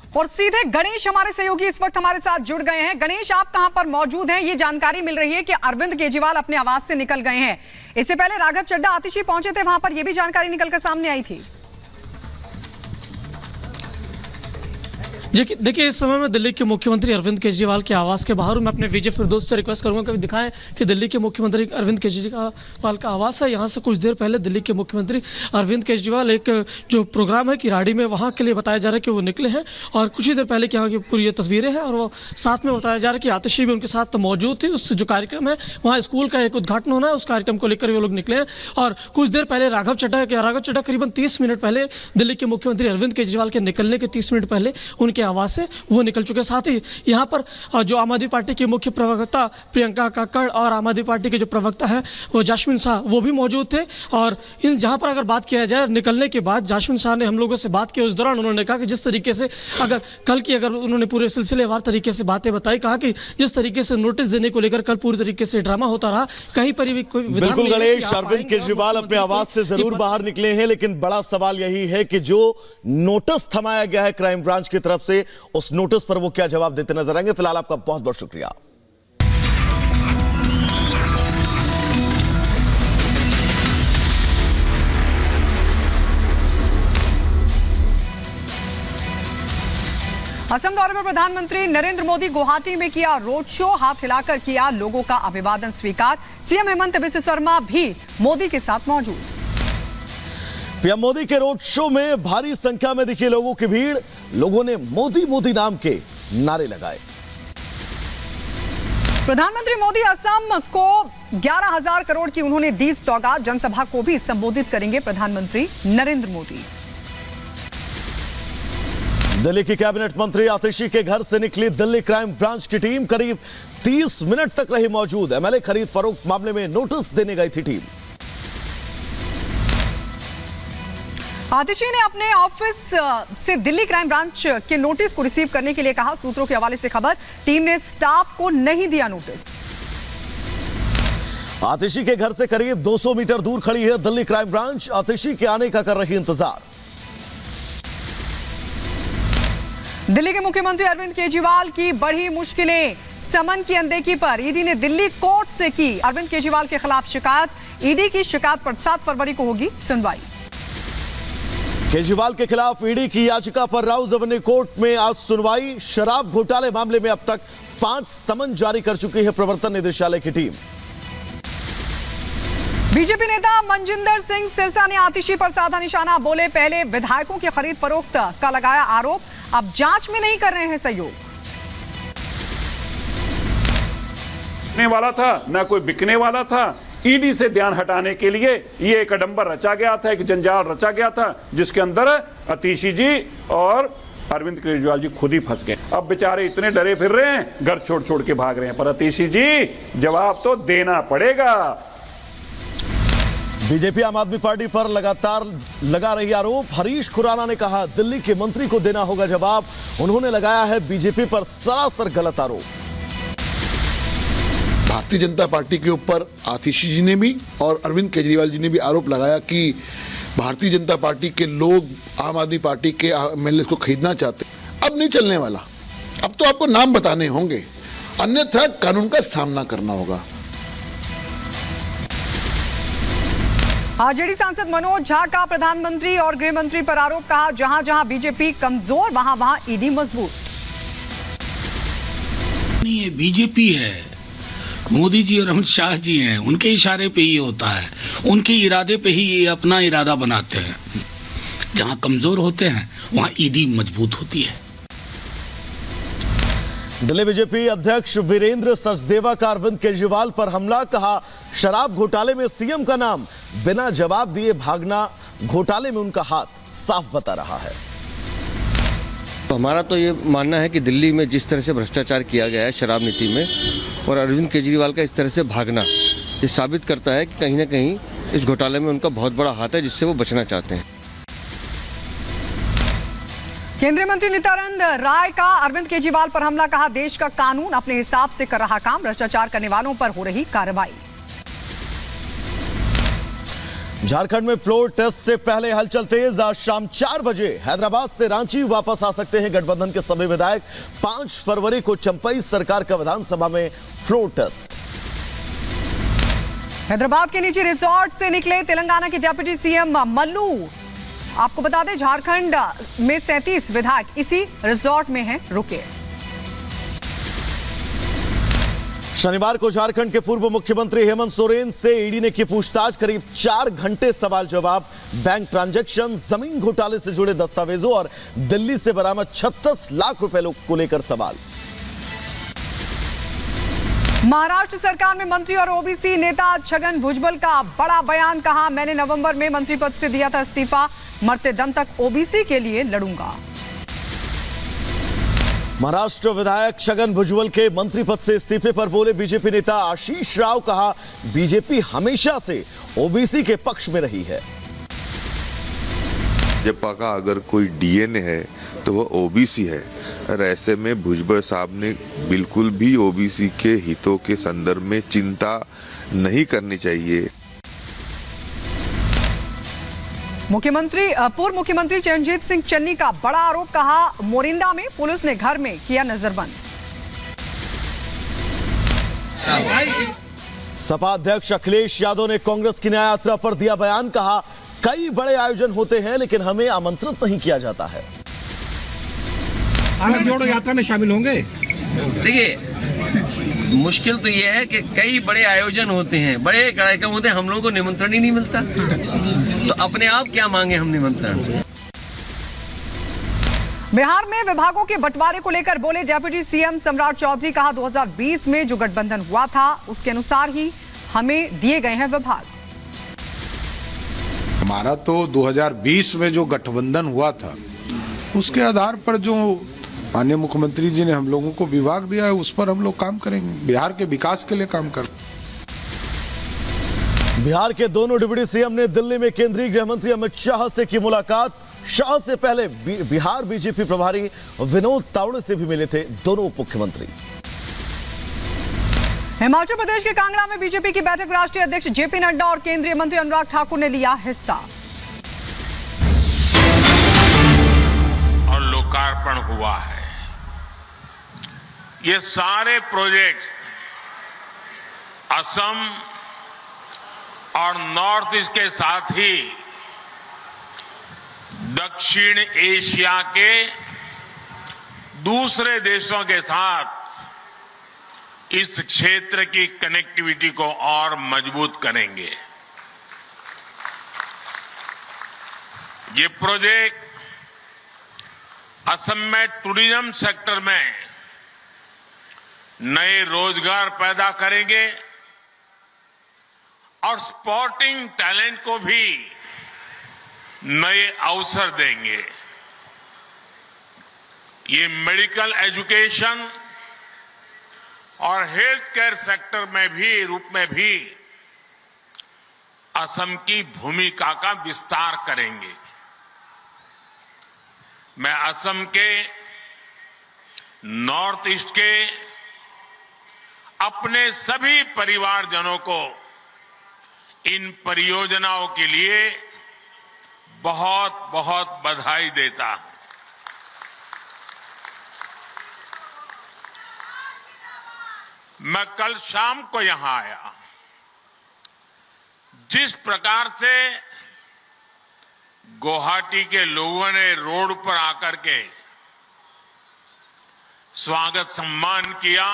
और सीधे गणेश हमारे सहयोगी इस वक्त हमारे साथ जुड़ गए हैं। गणेश, आप कहां पर मौजूद हैं? ये जानकारी मिल रही है कि अरविंद केजरीवाल अपने आवास से निकल गए हैं। इससे पहले राघव चड्ढा आतिशी पहुंचे थे, वहां पर यह भी जानकारी निकलकर सामने आई थी। देखिए, इस समय में दिल्ली के मुख्यमंत्री अरविंद केजरीवाल के आवास के बाहर मैं अपने विजय फिरदौस से रिक्वेस्ट करूंगा कि दिखाएं कि दिल्ली के मुख्यमंत्री अरविंद केजरीवाल का आवास है। यहां से कुछ देर पहले दिल्ली के मुख्यमंत्री अरविंद केजरीवाल एक जो प्रोग्राम है किराड़ी में, वहां के लिए बताया जा रहा है कि वो निकले हैं और कुछ ही देर पहले की यहाँ की पूरी ये तस्वीरें हैं। और वो साथ में बताया जा रहा है कि आतिशी भी उनके साथ मौजूद थी। उस जो कार्यक्रम है वहाँ स्कूल का एक उद्घाटन होना है, उस कार्यक्रम को लेकर वो लोग निकले हैं। और कुछ देर पहले राघव चड्ढा करीबन 30 मिनट पहले दिल्ली के मुख्यमंत्री अरविंद केजरीवाल के निकलने के 30 मिनट पहले उनके आवास से वो निकल चुके। साथ ही यहाँ पर जो आम आदमी पार्टी की मुख्य प्रवक्ता प्रियंका काकड़ और आम आदमी पार्टी के जो प्रवक्ता हैं वो जास्मिन शाह, वो भी मौजूद थे। और इन जहाँ पर अगर बात किया जाए निकलने के बाद, जास्मिन शाह ने हम लोगों से बात की। उस दौरान उन्होंने कहा कि जिस तरीके से अगर उन्होंने पूरे सिलसिलेवार तरीके से बातें बताई, कहा कि जिस तरीके से नोटिस देने को लेकर कल पूरी तरीके से ड्रामा होता रहा, कहीं पर भी कोई बिल्कुल गणेश, अरविंद केजरीवाल अपने आवास से जरूर बाहर निकले हैं, लेकिन बड़ा सवाल यही है कि जो नोटिस थमाया गया है क्राइम ब्रांच की तरफ से, उस नोटिस पर वो क्या जवाब देते नजर आएंगे। फिलहाल आपका बहुत बहुत शुक्रिया। असम दौरे पर प्रधानमंत्री नरेंद्र मोदी गुवाहाटी में किया रोड शो, हाथ हिलाकर किया लोगों का अभिवादन स्वीकार। सीएम हेमंत बिस्वा शर्मा भी मोदी के साथ मौजूद। पीएम मोदी के रोड शो में भारी संख्या में दिखी लोगों की भीड़। लोगों ने मोदी मोदी नाम के नारे लगाए। प्रधानमंत्री मोदी असम को 11,000 करोड़ की उन्होंने दी सौगात। जनसभा को भी संबोधित करेंगे प्रधानमंत्री नरेंद्र मोदी। दिल्ली की कैबिनेट मंत्री आतिशी के घर से निकली दिल्ली क्राइम ब्रांच की टीम, करीब 30 मिनट तक रही मौजूद। एमएलए खरीद फरोख्त मामले में नोटिस देने गई थी टीम। आतिशी ने अपने ऑफिस से दिल्ली क्राइम ब्रांच के नोटिस को रिसीव करने के लिए कहा। सूत्रों के हवाले से खबर, टीम ने स्टाफ को नहीं दिया नोटिस। आतिशी के घर से करीब 200 मीटर दूर खड़ी है दिल्ली क्राइम ब्रांच। आतिशी के आने का कर रही इंतजार। दिल्ली के मुख्यमंत्री अरविंद केजरीवाल की बढ़ी मुश्किलें, समन की अनदेखी पर ईडी ने दिल्ली कोर्ट से की अरविंद केजरीवाल के खिलाफ शिकायत। ईडी की शिकायत पर 7 फरवरी को होगी सुनवाई। केजरीवाल के खिलाफ ईडी की याचिका पर राउज एवेन्यू कोर्ट में आज सुनवाई। शराब घोटाले मामले में अब तक 5 समन जारी कर चुकी है प्रवर्तन निदेशालय की टीम। बीजेपी नेता मनजिंदर सिंह सिरसा ने आतिशी पर साधा निशाना, बोले पहले विधायकों की खरीद फरोख्त का लगाया आरोप, अब जांच में नहीं कर रहे हैं सहयोग। बिकने वाला था ना कोई बिकने वाला था। ईडी से ध्यान हटाने के लिए ये एक अडंबर रचा गया था, एक जंजाल रचा गया था, जिसके अंदर आतिशी जी और अरविंद केजरीवाल जी खुद ही फंस गए। अब बेचारे इतने डरे फिर रहे हैं, घर छोड़ छोड़ के भाग रहे हैं। पर आतिशी जी जवाब तो देना पड़ेगा। बीजेपी आम आदमी पार्टी पर लगातार लगा रही आरोप। हरीश खुराना ने कहा दिल्ली के मंत्री को देना होगा जवाब। उन्होंने लगाया है बीजेपी पर सरासर गलत आरोप। भारतीय जनता पार्टी के ऊपर आतिशी जी ने भी और अरविंद केजरीवाल जी ने भी आरोप लगाया कि भारतीय जनता पार्टी के लोग आम आदमी पार्टी के एमएलए को खरीदना चाहते। अब नहीं चलने वाला, अब तो आपको नाम बताने होंगे, अन्यथा कानून का सामना करना होगा। आरजेडी सांसद मनोज झा का प्रधानमंत्री और गृह मंत्री पर आरोप, कहा जहां जहां बीजेपी कमजोर वहां वहां ईडी मजबूत। नहीं, ये बीजेपी है, मोदी जी और अमित शाह जी हैं, उनके इशारे पे ही होता है, उनके इरादे पे ही ये अपना इरादा बनाते हैं। जहां कमजोर होते हैं वहां ईडी मजबूत होती है। दिल्ली बीजेपी अध्यक्ष वीरेंद्र सचदेवा का अरविंद केजरीवाल पर हमला, कहा शराब घोटाले में सीएम का नाम, बिना जवाब दिए भागना घोटाले में उनका हाथ साफ बता रहा है। तो हमारा तो ये मानना है कि दिल्ली में जिस तरह से भ्रष्टाचार किया गया है शराब नीति में, और अरविंद केजरीवाल का इस तरह से भागना, ये साबित करता है कि कहीं ना कहीं इस घोटाले में उनका बहुत बड़ा हाथ है, जिससे वो बचना चाहते हैं। केंद्रीय मंत्री नित्यानंद राय का अरविंद केजरीवाल पर हमला, कहा देश का कानून अपने हिसाब से कर रहा काम, भ्रष्टाचार करने वालों पर हो रही कार्रवाई। झारखंड में फ्लोर टेस्ट से पहले हलचल तेज। आज शाम 4 बजे हैदराबाद से रांची वापस आ सकते हैं गठबंधन के सभी विधायक। 5 फरवरी को चंपई सरकार का विधानसभा में फ्लोर टेस्ट। हैदराबाद के निजी रिजॉर्ट से निकले तेलंगाना के डिप्टी सीएम मल्लू। आपको बता दें झारखंड में 37 विधायक इसी रिजॉर्ट में हैं रुके। शनिवार को झारखंड के पूर्व मुख्यमंत्री हेमंत सोरेन से ईडी ने की पूछताछ। करीब 4 घंटे सवाल जवाब, बैंक ट्रांजैक्शन, जमीन घोटाले से जुड़े दस्तावेजों और दिल्ली से बरामद 36 लाख रुपए को लेकर सवाल। महाराष्ट्र सरकार में मंत्री और ओबीसी नेता छगन भुजबल का बड़ा बयान। कहा, मैंने नवंबर में मंत्री पद से दिया था इस्तीफा, मरते दम तक ओबीसी के लिए लड़ूंगा। महाराष्ट्र विधायक छगन भुजबल के मंत्री पद से इस्तीफे पर बोले बीजेपी नेता आशीष राव। कहा, बीजेपी हमेशा से ओबीसी के पक्ष में रही है। भाजपा का अगर कोई डीएनए है तो वो ओबीसी है और ऐसे में भुजबल साहब ने बिल्कुल भी ओबीसी के हितों के संदर्भ में चिंता नहीं करनी चाहिए। पूर्व मुख्यमंत्री चरणजीत सिंह चन्नी का बड़ा आरोप। कहा, मोरिंडा में पुलिस ने घर में किया नजरबंद। सपा अध्यक्ष अखिलेश यादव ने कांग्रेस की न्याय यात्रा पर दिया बयान। कहा, कई बड़े आयोजन होते हैं लेकिन हमें आमंत्रित नहीं किया जाता है। आप जोड़ो यात्रा में शामिल होंगे? देखिए, मुश्किल तो यह है कि कई बड़े आयोजन होते हैं, बड़े कार्यक्रम होते हैं, हम लोगों को निमंत्रण ही नहीं मिलता, तो अपने आप क्या मांगे हम निमंत्रण। बिहार में विभागों के बंटवारे को लेकर बोले डिप्टी सीएम सम्राट चौधरी। कहा, 2020 में जो गठबंधन हुआ था उसके अनुसार ही हमें दिए गए हैं विभाग। हमारा तो 2020 में जो गठबंधन हुआ था उसके आधार पर जो माननीय मुख्यमंत्री जी ने हम लोगों को विभाग दिया है उस पर हम लोग काम करेंगे, बिहार के विकास के लिए काम कर। बिहार के दोनों डिप्टी सीएम ने दिल्ली में केंद्रीय गृह मंत्री अमित शाह से की मुलाकात। शाह से पहले बिहार बीजेपी प्रभारी विनोद तावड़े से भी मिले थे दोनों उप मुख्यमंत्री। हिमाचल प्रदेश के कांगड़ा में बीजेपी की बैठक। राष्ट्रीय अध्यक्ष जेपी नड्डा और केंद्रीय मंत्री अनुराग ठाकुर ने लिया हिस्सा। और लोकार्पण हुआ है। ये सारे प्रोजेक्ट असम और नॉर्थ ईस्ट के साथ ही दक्षिण एशिया के दूसरे देशों के साथ इस क्षेत्र की कनेक्टिविटी को और मजबूत करेंगे। ये प्रोजेक्ट असम में टूरिज्म सेक्टर में नए रोजगार पैदा करेंगे और स्पोर्टिंग टैलेंट को भी नए अवसर देंगे। ये मेडिकल एजुकेशन और हेल्थ केयर सेक्टर में भी रूप में भी असम की भूमिका का विस्तार करेंगे। मैं असम के नॉर्थ ईस्ट के अपने सभी परिवारजनों को इन परियोजनाओं के लिए बहुत बहुत बधाई देता हूं। मैं कल शाम को यहां आया। जिस प्रकार से गुवाहाटी के लोगों ने रोड पर आकर के स्वागत सम्मान किया,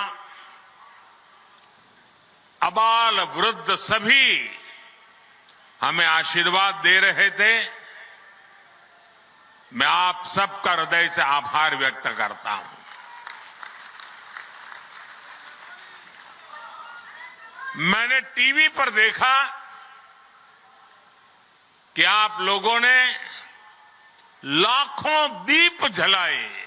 अबाल वृद्ध सभी हमें आशीर्वाद दे रहे थे। मैं आप सबका हृदय से आभार व्यक्त करता हूं। मैंने टीवी पर देखा कि आप लोगों ने लाखों दीप जलाए।